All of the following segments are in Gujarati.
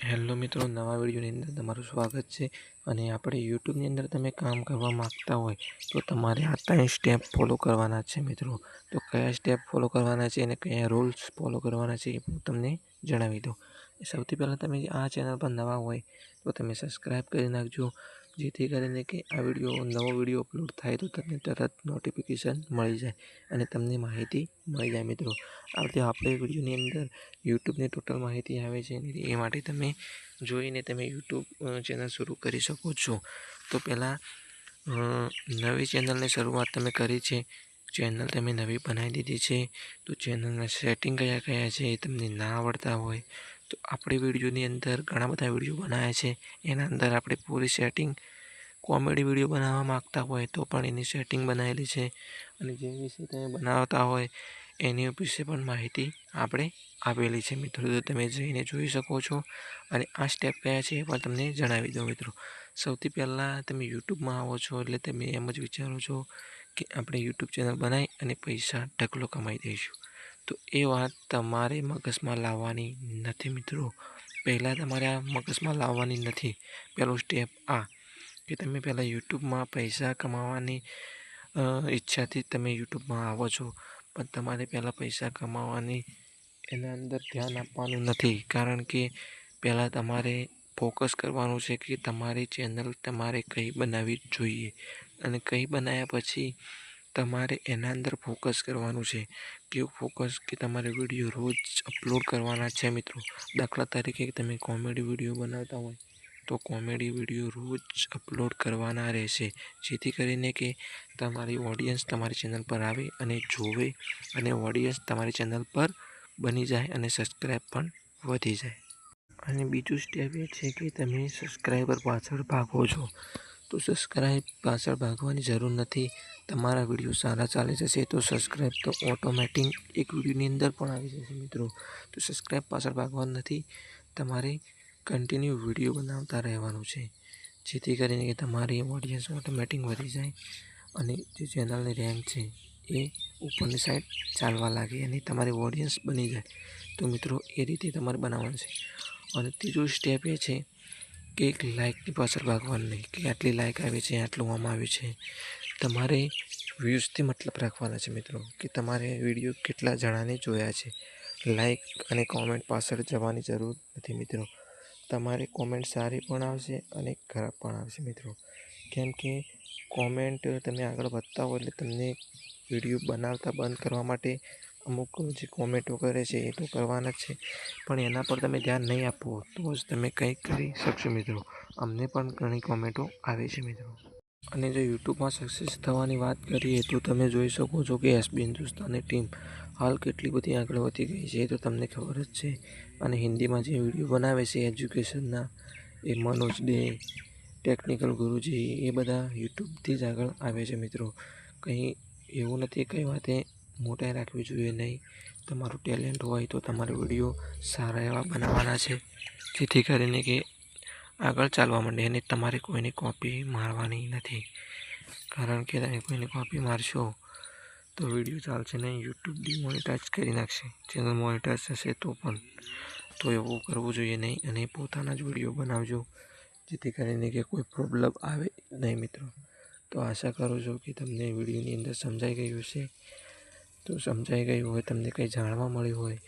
હેલો મિત્રો, નવા વિડીયોની અંદર તમારું સ્વાગત છે. અને આપણે યુટ્યુબની અંદર તમે કામ કરવા માગતા હોય તો તમારે આ 3 સ્ટેપ ફોલો કરવાના છે મિત્રો. તો કયા સ્ટેપ ફોલો કરવાના છે અને કયા રૂલ્સ ફોલો કરવાના છે એ હું તમને જણાવી દઉં. સૌથી પહેલાં તમે આ ચેનલ પર નવા હોય તો તમે સબસ્ક્રાઈબ કરી નાખજો, જેથી કરીને કે આ નવો વિડીયો અપલોડ થાય તો તમને તરત નોટિફિકેશન મળી જાય અને તમને માહિતી મળી જાય મિત્રો. આપણે વિડીયોની અંદર યુટ્યુબની ટોટલ માહિતી આવે છે એ માટે તમે જોઈને તમે યુટ્યુબ ચેનલ શરૂ કરી શકો છો. તો પહેલાં નવી ચેનલની શરૂઆત તમે કરી છે, ચેનલ તમે નવી બનાવી દીધી છે, તો ચેનલના સેટિંગ કયા કયા છે એ તમને ના આવડતા હોય તો આપણે વિડીયોની અંદર ઘણા બધા વિડીયો બનાવ્યા છે. એના અંદર આપણે પૂરી સેટિંગ કોમેડી વિડીયો બનાવવા માગતા હોય તો પણ એની સેટિંગ બનાવેલી છે, અને જે વિશે તમે બનાવતા હોય એની વિશે પણ માહિતી આપણે આપેલી છે મિત્રો. તો તમે જઈને જોઈ શકો છો અને આ સ્ટેપ કયા છે એ પણ તમને જણાવી દઉં મિત્રો. સૌથી પહેલાં તમે યુટ્યુબમાં આવો છો એટલે તમે એમ જ વિચારો છો કે આપણે યુટ્યુબ ચેનલ બનાવી અને પૈસા ઢગલો કમાઈ દઈશું. તો એ વાત તમારે મગજમાં લાવવાની નથી મિત્રો. પહેલાં તમારે આ મગજમાં લાવવાની નથી. પહેલો સ્ટેપ આ કે તમે પહેલાં યુટ્યુબમાં પૈસા કમાવાની ઈચ્છાથી તમે યુટ્યુબમાં આવો છો, પણ તમારે પહેલાં પૈસા કમાવાની એના અંદર ધ્યાન આપવાનું નથી. કારણ કે પહેલાં તમારે ફોકસ કરવાનું છે કે તમારી ચેનલ તમારે કઈ બનાવવી જોઈએ, અને કઈ બનાવ્યા પછી તમારે એના અંદર ફોકસ કરવાનું છે. કેવું ફોકસ કે તમારે વિડીયો રોજ અપલોડ કરવાના છે મિત્રો. દાખલા તરીકે તમે કોમેડી વિડીયો બનાવતા હોય તો કોમેડી વિડીયો રોજ અપલોડ કરવાના રહેશે, જેથી કરીને કે તમારી ઓડિયન્સ તમારી ચેનલ પર આવે અને જોવે અને ઓડિયન્સ તમારી ચેનલ પર બની જાય અને સબસ્ક્રાઈબ પણ વધી જાય. અને બીજું સ્ટેપ એ છે કે તમે સબસ્ક્રાઈબર પાછળ ભાગો છો, તો સબસ્ક્રાઈબ પાછળ ભાગવાની જરૂર નથી. તમારા વિડીયો સારા ચાલી જશે તો સબસ્ક્રાઈબ તો ઓટોમેટિક એક વિડીયોની અંદર પણ આવી જશે મિત્રો. તો સબસ્ક્રાઈબ પાછળ ભાગવાનું નથી. તમારે કન્ટિન્યુ વિડીયો બનાવતા રહેવાનું છે, જેથી કરીને કે તમારી ઓડિયન્સ ઓટોમેટિક વધી જાય અને જે ચેનલની રેન્ક છે એ ઉપરની સાઈડ ચાલવા લાગે અને તમારી ઓડિયન્સ બની જાય. તો મિત્રો એ રીતે તમારે બનાવવાનું છે. અને ત્રીજું સ્ટેપ એ છે કે એક લાઇકની પાછળ ભાગવાનું નહીં કે આટલી લાઇક આવી છે, આટલું આમ આવ્યું છે. તમારે વ્યૂઝથી મતલબ રાખવાના છે મિત્રો, કે તમારે વિડીયો કેટલા જણાને જોયા છે. લાઇક અને કોમેન્ટ પાછળ જવાની જરૂર નથી મિત્રો. તમારે કોમેન્ટ સારી પણ આવશે અને ખરાબ પણ આવશે મિત્રો. કેમ કે કોમેન્ટ તમે આગળ વધતા હો એટલે તમને વિડીયો બનાવતા બંધ કરવા માટે અમુક જે કોમેન્ટો કરે છે એ તો કરવાના જ છે, પણ એના પર તમે ધ્યાન નહીં આપો તો જ તમે કંઈક કરી શકશો મિત્રો. અમને પણ ઘણી કોમેન્ટો આવે છે મિત્રો. અને જો યુટ્યુબમાં સક્સેસ થવાની વાત કરીએ તો તમે જોઈ શકો છો કે એસબી હિન્દુસ્તાની ટીમ હાલ કેટલી બધી આગળ વધી ગઈ છે એ તો તમને ખબર જ છે. અને હિન્દીમાં જે વિડીયો બનાવે છે એજ્યુકેશનના, એ મનોજ ડે, ટેકનિકલ ગુરુજી, એ બધા યુટ્યુબથી જ આગળ આવે છે મિત્રો. કંઈ એવું નથી, કઈ વાતે મોટાઈ રાખવી જોઈએ નહીં. તમારું ટેલેન્ટ હોય તો તમારે વિડીયો સારા એવા બનાવવાના છે, જેથી કરીને કે આગળ ચાલવા માંડે. અને તમારે કોઈની કોપી મારવાની નથી, કારણ કે તમે કોઈની કોપી મારશો તો વિડીયો ચાલશે નહીં. યુટ્યુબ ડિમોનેટાઇઝ કરી નાખશે. ચેનલ મોનેટાઇઝ થશે તો પણ. તો એવું કરવું જોઈએ નહીં અને પોતાના જ વિડીયો બનાવજો, જેથી કરીને કે કોઈ પ્રોબ્લેમ આવે નહીં મિત્રો. તો આશા કરું છું કે તમને વિડીયોની અંદર સમજાઈ ગયું હશે. તો સમજાઈ ગયું હોય, તમને કંઈ જાણવા મળ્યું હોય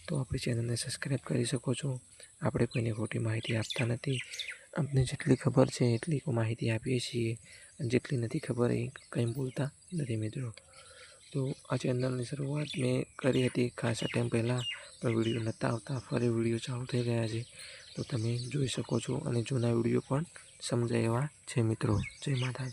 તો આપણી ચેનલને સબસ્ક્રાઈબ કરી શકો છો. આપણે કોઈને ખોટી માહિતી આપતા નથી. અમને જેટલી ખબર છે એટલી માહિતી આપીએ છીએ, અને જેટલી નથી ખબર એ કંઈ બોલતા નથી મિત્રો. તો આ ચેનલની શરૂઆત મેં કરી હતી ખાસા ટાઈમ પહેલાં, પણ વિડીયો નહોતા આવતા. ફરી વિડીયો ચાલુ થઈ ગયા છે તો તમે જોઈ શકો છો, અને જૂના વિડીયો પણ સમજાય એવા છે મિત્રો. જય માતાજી.